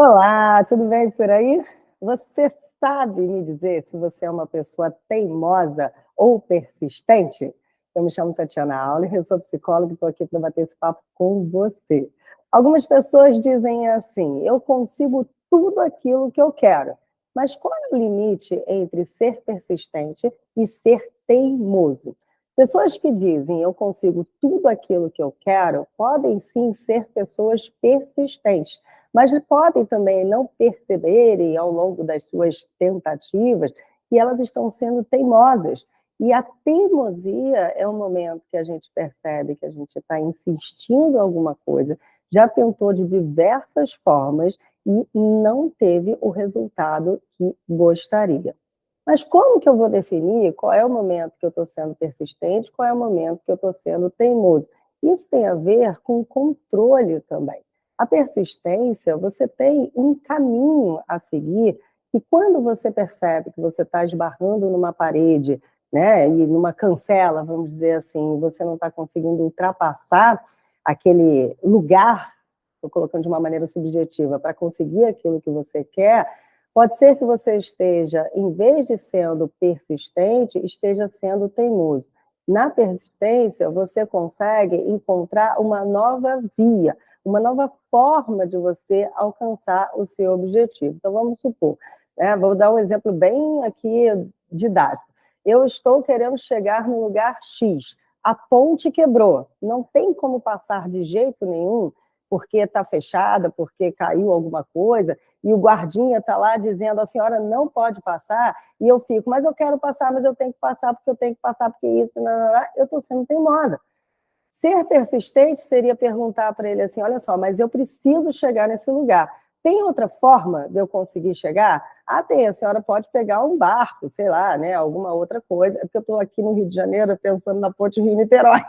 Olá, tudo bem por aí? Você sabe me dizer se você é uma pessoa teimosa ou persistente? Eu me chamo Tatiana Auler, eu sou psicóloga e estou aqui para bater esse papo com você. Algumas pessoas dizem assim: eu consigo tudo aquilo que eu quero. Mas qual é o limite entre ser persistente e ser teimoso? Pessoas que dizem eu consigo tudo aquilo que eu quero podem sim ser pessoas persistentes, mas podem também não perceberem ao longo das suas tentativas que elas estão sendo teimosas. E a teimosia é o momento que a gente percebe que a gente está insistindo em alguma coisa, já tentou de diversas formas e não teve o resultado que gostaria. Mas como que eu vou definir qual é o momento que eu estou sendo persistente, qual é o momento que eu estou sendo teimoso? Isso tem a ver com controle também. A persistência, você tem um caminho a seguir, e quando você percebe que você está esbarrando numa parede, né, e numa cancela, vamos dizer assim, você não está conseguindo ultrapassar aquele lugar, estou colocando de uma maneira subjetiva, para conseguir aquilo que você quer, pode ser que você esteja, em vez de sendo persistente, esteja sendo teimoso. Na persistência, você consegue encontrar uma nova via, uma nova forma de você alcançar o seu objetivo. Então, vamos supor, né, vou dar um exemplo bem aqui didático. Eu estou querendo chegar no lugar X, a ponte quebrou, não tem como passar de jeito nenhum, porque está fechada, porque caiu alguma coisa, e o guardinha está lá dizendo a senhora não pode passar, e eu fico, mas eu quero passar, mas eu tenho que passar, porque eu tenho que passar, porque isso, não, não, não. Eu estou sendo teimosa. Ser persistente seria perguntar para ele assim: olha só, mas eu preciso chegar nesse lugar. Tem outra forma de eu conseguir chegar? Ah, tem, a senhora pode pegar um barco, sei lá, né, alguma outra coisa. É porque eu estou aqui no Rio de Janeiro pensando na ponte Rio-Niterói.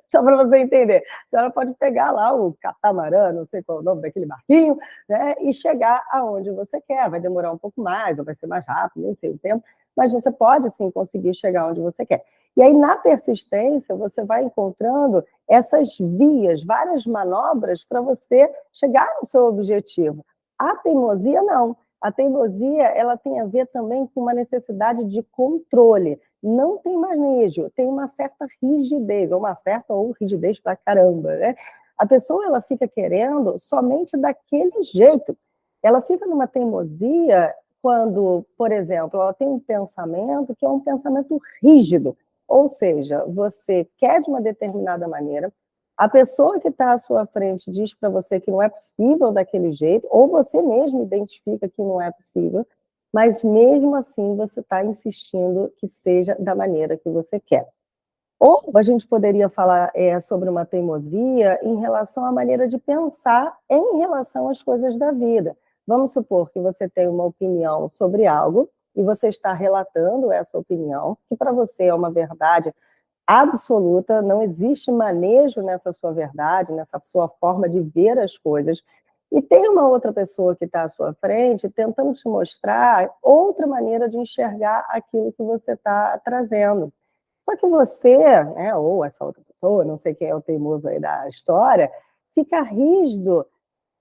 Só para você entender. A senhora pode pegar lá o catamarã, não sei qual é o nome daquele barquinho, né, e chegar aonde você quer. Vai demorar um pouco mais, ou vai ser mais rápido, nem sei o tempo, mas você pode, sim, conseguir chegar onde você quer. E aí, na persistência, você vai encontrando essas vias, várias manobras para você chegar no seu objetivo. A teimosia, não. A teimosia, ela tem a ver também com uma necessidade de controle. Não tem manejo, tem uma certa rigidez, ou uma certa ou rigidez pra caramba, né? A pessoa, ela fica querendo somente daquele jeito. Ela fica numa teimosia quando, por exemplo, ela tem um pensamento que é um pensamento rígido, ou seja, você quer de uma determinada maneira, a pessoa que está à sua frente diz para você que não é possível daquele jeito, ou você mesmo identifica que não é possível, mas mesmo assim você está insistindo que seja da maneira que você quer. Ou a gente poderia falar sobre uma teimosia em relação à maneira de pensar em relação às coisas da vida. Vamos supor que você tem uma opinião sobre algo e você está relatando essa opinião, que para você é uma verdade absoluta, não existe manejo nessa sua verdade, nessa sua forma de ver as coisas. E tem uma outra pessoa que está à sua frente tentando te mostrar outra maneira de enxergar aquilo que você está trazendo. Só que você, né, ou essa outra pessoa, não sei quem é o teimoso aí da história, fica rígido,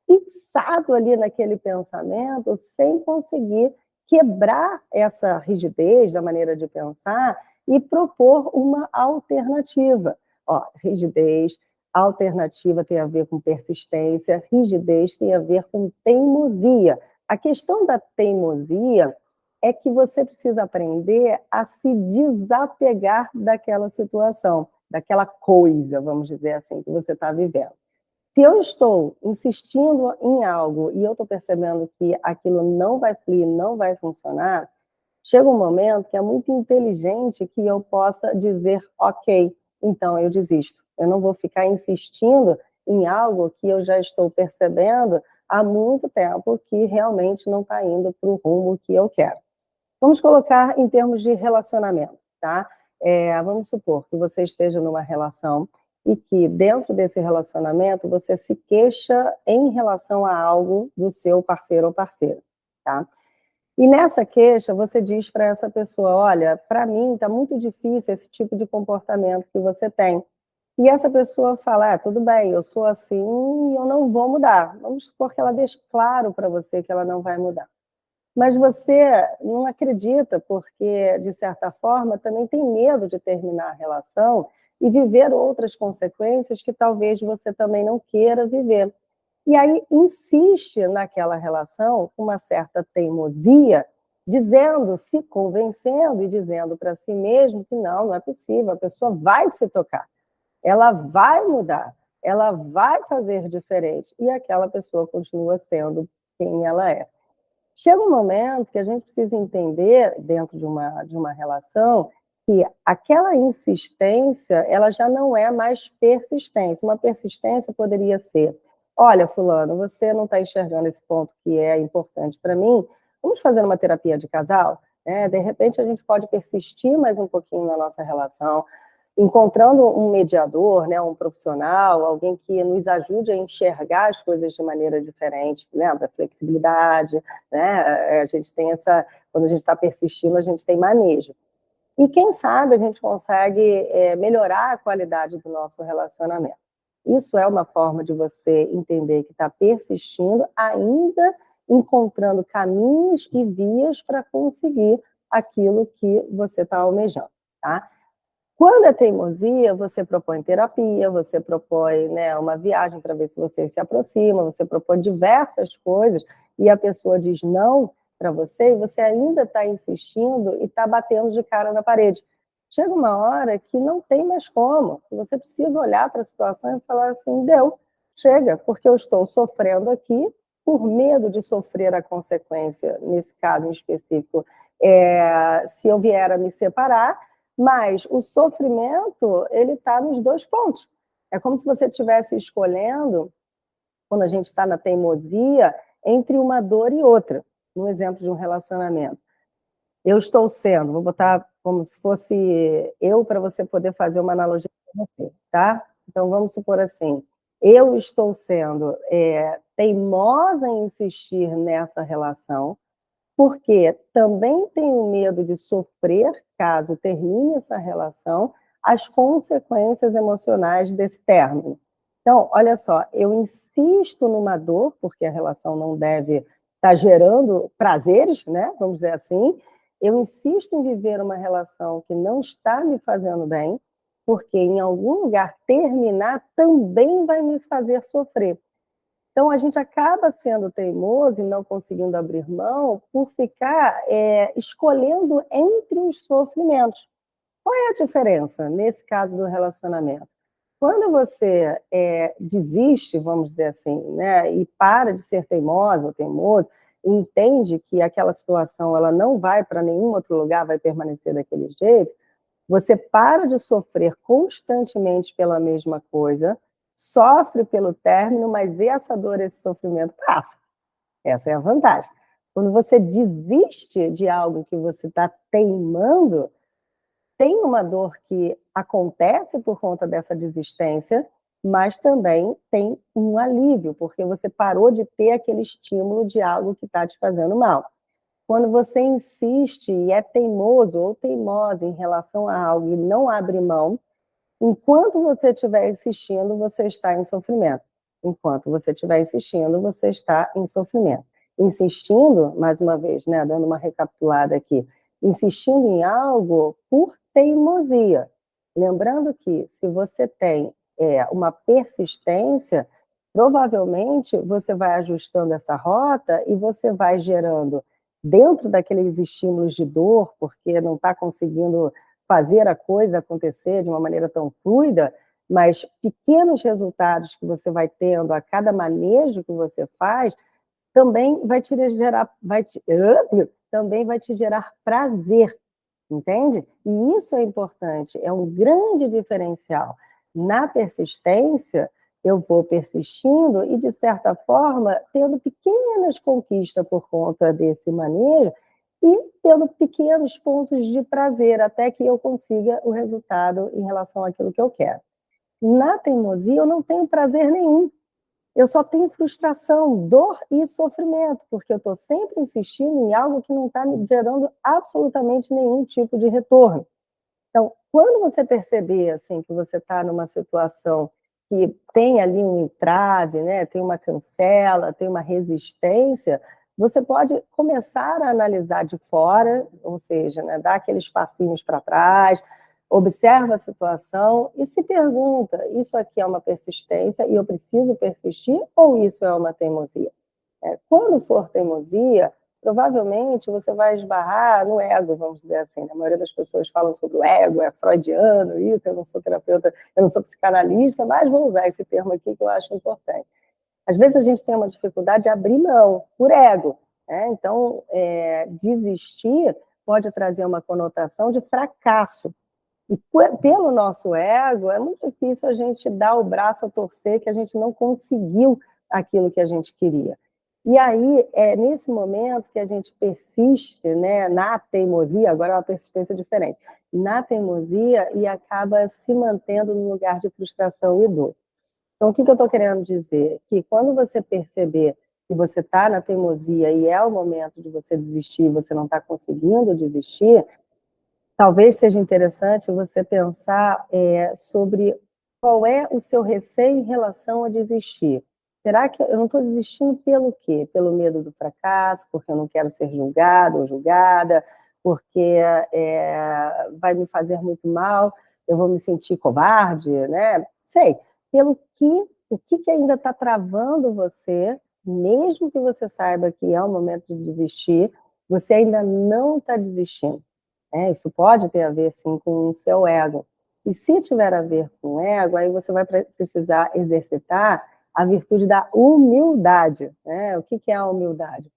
fixado ali naquele pensamento, sem conseguir quebrar essa rigidez da maneira de pensar e propor uma alternativa. Ó, rigidez, alternativa tem a ver com persistência, rigidez tem a ver com teimosia. A questão da teimosia é que você precisa aprender a se desapegar daquela situação, daquela coisa, vamos dizer assim, que você está vivendo. Se eu estou insistindo em algo e eu estou percebendo que aquilo não vai fluir, não vai funcionar, chega um momento que é muito inteligente que eu possa dizer, ok, então eu desisto. Eu não vou ficar insistindo em algo que eu já estou percebendo há muito tempo que realmente não está indo para o rumo que eu quero. Vamos colocar em termos de relacionamento, tá? Vamos supor que você esteja numa relação e que dentro desse relacionamento você se queixa em relação a algo do seu parceiro ou parceira, tá? E nessa queixa você diz para essa pessoa, olha, para mim está muito difícil esse tipo de comportamento que você tem. e essa pessoa fala: tudo bem, eu sou assim e eu não vou mudar. Vamos supor que ela deixe claro para você que ela não vai mudar. Mas você não acredita, porque, de certa forma, também tem medo de terminar a relação e viver outras consequências que talvez você também não queira viver. E aí insiste naquela relação com uma certa teimosia, dizendo, se convencendo e dizendo para si mesmo que não é possível, a pessoa vai se tocar, ela vai mudar, ela vai fazer diferente, e aquela pessoa continua sendo quem ela é. Chega um momento que a gente precisa entender, dentro de uma relação, que aquela insistência, ela já não é mais persistência. Uma persistência poderia ser: olha, fulano, você não está enxergando esse ponto que é importante para mim, vamos fazer uma terapia de casal? De repente, a gente pode persistir mais um pouquinho na nossa relação, encontrando um mediador, né, um profissional, alguém que nos ajude a enxergar as coisas de maneira diferente, lembra? Flexibilidade, né? A gente tem essa, quando a gente está persistindo, a gente tem manejo. E quem sabe a gente consegue melhorar a qualidade do nosso relacionamento. Isso é uma forma de você entender que está persistindo, ainda encontrando caminhos e vias para conseguir aquilo que você está almejando, tá? Quando é teimosia, você propõe terapia, você propõe, né, uma viagem para ver se você se aproxima, você propõe diversas coisas e a pessoa diz não para você e você ainda está insistindo e está batendo de cara na parede. Chega uma hora que não tem mais como, você precisa olhar para a situação e falar assim: deu, chega, porque eu estou sofrendo aqui por medo de sofrer a consequência, nesse caso em específico, se eu vier a me separar, mas o sofrimento, ele está nos dois pontos. É como se você estivesse escolhendo, quando a gente está na teimosia, entre uma dor e outra. No exemplo de um relacionamento. Eu estou sendo, vou botar como se fosse eu, para você poder fazer uma analogia com você, tá? Então, vamos supor assim, eu estou sendo teimosa em insistir nessa relação, porque também tenho medo de sofrer, caso termine essa relação, as consequências emocionais desse término. Então, olha só, eu insisto numa dor, porque a relação não deve estar gerando prazeres, né? Vamos dizer assim. Eu insisto em viver uma relação que não está me fazendo bem, porque em algum lugar terminar também vai me fazer sofrer. Então, a gente acaba sendo teimoso e não conseguindo abrir mão por ficar escolhendo entre os sofrimentos. Qual é a diferença nesse caso do relacionamento? Quando você desiste, vamos dizer assim, né, e para de ser teimosa ou teimoso, e entende que aquela situação ela não vai para nenhum outro lugar, vai permanecer daquele jeito, você para de sofrer constantemente pela mesma coisa, sofre pelo término, mas essa dor, esse sofrimento passa. Essa é a vantagem. Quando você desiste de algo que você está teimando, tem uma dor que acontece por conta dessa desistência, mas também tem um alívio, porque você parou de ter aquele estímulo de algo que está te fazendo mal. Quando você insiste e é teimoso ou teimosa em relação a algo e não abre mão, enquanto você estiver insistindo, você está em sofrimento. Enquanto você estiver insistindo, você está em sofrimento. Insistindo, mais uma vez, né, dando uma recapitulada aqui, insistindo em algo por teimosia. Lembrando que, se você tem uma persistência, provavelmente você vai ajustando essa rota e você vai gerando, dentro daqueles estímulos de dor, porque não está conseguindo fazer a coisa acontecer de uma maneira tão fluida, mas pequenos resultados que você vai tendo a cada manejo que você faz, também vai te gerar, também vai te gerar prazer, entende? E isso é importante, é um grande diferencial. Na persistência, eu vou persistindo e, de certa forma, tendo pequenas conquistas por conta desse manejo, e tendo pequenos pontos de prazer, até que eu consiga o resultado em relação àquilo que eu quero. Na teimosia, eu não tenho prazer nenhum. Eu só tenho frustração, dor e sofrimento, porque eu estou sempre insistindo em algo que não está me gerando absolutamente nenhum tipo de retorno. Então, quando você perceber, assim, que você está numa situação que tem ali um entrave, né, tem uma cancela, tem uma resistência, você pode começar a analisar de fora, ou seja, né, dar aqueles passinhos para trás, observa a situação e se pergunta, isso aqui é uma persistência e eu preciso persistir ou isso é uma teimosia? Quando for teimosia, provavelmente você vai esbarrar no ego, vamos dizer assim. Né? A maioria das pessoas falam sobre o ego, é freudiano, isso, eu não sou terapeuta, eu não sou psicanalista, mas vou usar esse termo aqui que eu acho importante. Às vezes a gente tem uma dificuldade de abrir mão, por ego. Né? Então, desistir pode trazer uma conotação de fracasso. E pelo nosso ego, é muito difícil a gente dar o braço a torcer que a gente não conseguiu aquilo que a gente queria. E aí, é nesse momento que a gente persiste, né, na teimosia, agora é uma persistência diferente, na teimosia e acaba se mantendo no lugar de frustração e dor. Então, o que eu estou querendo dizer? Que quando você perceber que você está na teimosia e é o momento de você desistir, você não está conseguindo desistir, talvez seja interessante você pensar sobre qual é o seu receio em relação a desistir. Será que eu não estou desistindo pelo quê? Pelo medo do fracasso, porque eu não quero ser julgado ou julgada, porque vai me fazer muito mal, eu vou me sentir covarde, né? Sei. Pelo que, o que ainda está travando você, mesmo que você saiba que é o momento de desistir, você ainda não está desistindo. Isso pode ter a ver, sim, com o seu ego. E se tiver a ver com o ego, aí você vai precisar exercitar a virtude da humildade. Né? O que é a humildade?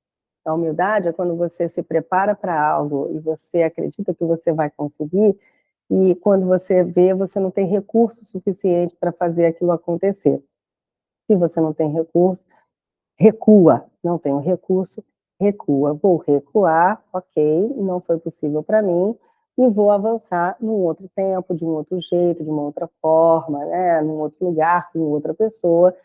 A humildade é quando você se prepara para algo e você acredita que você vai conseguir, e quando você vê, você não tem recurso suficiente para fazer aquilo acontecer. Se você não tem recurso, recua. Não tenho recurso, recua. Vou recuar, ok, não foi possível para mim, e vou avançar num outro tempo, de um outro jeito, de uma outra forma, né, num outro lugar, com outra pessoa,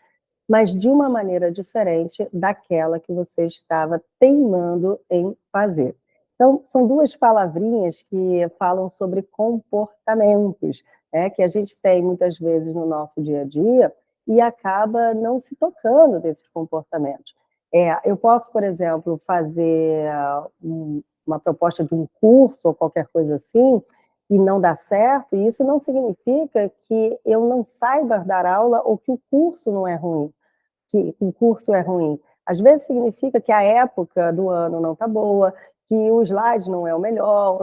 mas de uma maneira diferente daquela que você estava teimando em fazer. Então, são duas palavrinhas que falam sobre comportamentos, que a gente tem muitas vezes no nosso dia a dia e acaba não se tocando desses comportamentos. Eu posso, por exemplo, fazer uma proposta de um curso ou qualquer coisa assim, e não dá certo, e isso não significa que eu não saiba dar aula ou que o curso não é ruim, que o curso é ruim. Às vezes significa que a época do ano não está boa, que o slide não é o melhor,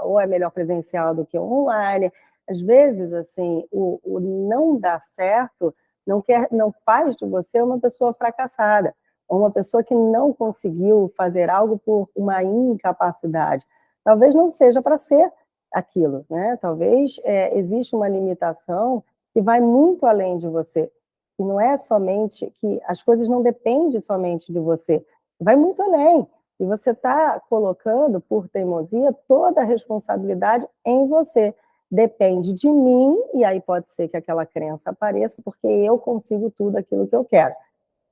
ou é melhor presencial do que online. Às vezes, assim, o não dar certo não faz de você uma pessoa fracassada, ou uma pessoa que não conseguiu fazer algo por uma incapacidade. Talvez não seja para ser aquilo, né? Talvez exista uma limitação que vai muito além de você. E não é somente que as coisas não dependem somente de você, vai muito além. E você está colocando, por teimosia, toda a responsabilidade em você. Depende de mim, e aí pode ser que aquela crença apareça, porque eu consigo tudo aquilo que eu quero.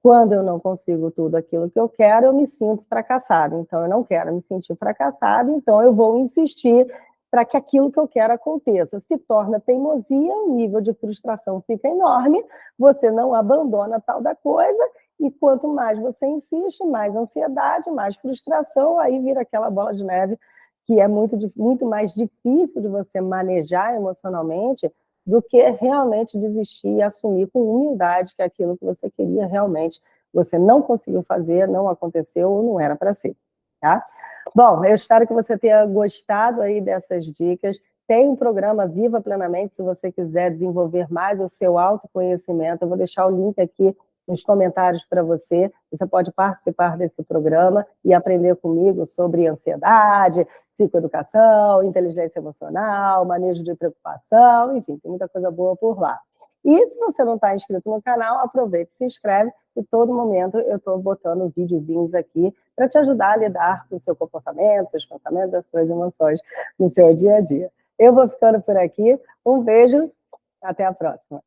Quando eu não consigo tudo aquilo que eu quero, eu me sinto fracassado. Então, eu não quero me sentir fracassado, então eu vou insistir para que aquilo que eu quero aconteça. Se torna teimosia, o nível de frustração fica enorme, você não abandona tal da coisa, e quanto mais você insiste, mais ansiedade, mais frustração, aí vira aquela bola de neve que é muito mais difícil de você manejar emocionalmente do que realmente desistir e assumir com humildade que aquilo que você queria realmente você não conseguiu fazer, não aconteceu ou não era para ser, tá? Bom, eu espero que você tenha gostado aí dessas dicas. Tem um programa Viva Plenamente, se você quiser desenvolver mais o seu autoconhecimento, eu vou deixar o link aqui nos comentários para você. Você pode participar desse programa e aprender comigo sobre ansiedade, psicoeducação, inteligência emocional, manejo de preocupação, enfim, tem muita coisa boa por lá. E se você não está inscrito no canal, aproveita e se inscreve, e todo momento eu estou botando videozinhos aqui para te ajudar a lidar com o seu comportamento, seus pensamentos, as suas emoções no seu dia a dia. Eu vou ficando por aqui, um beijo, até a próxima.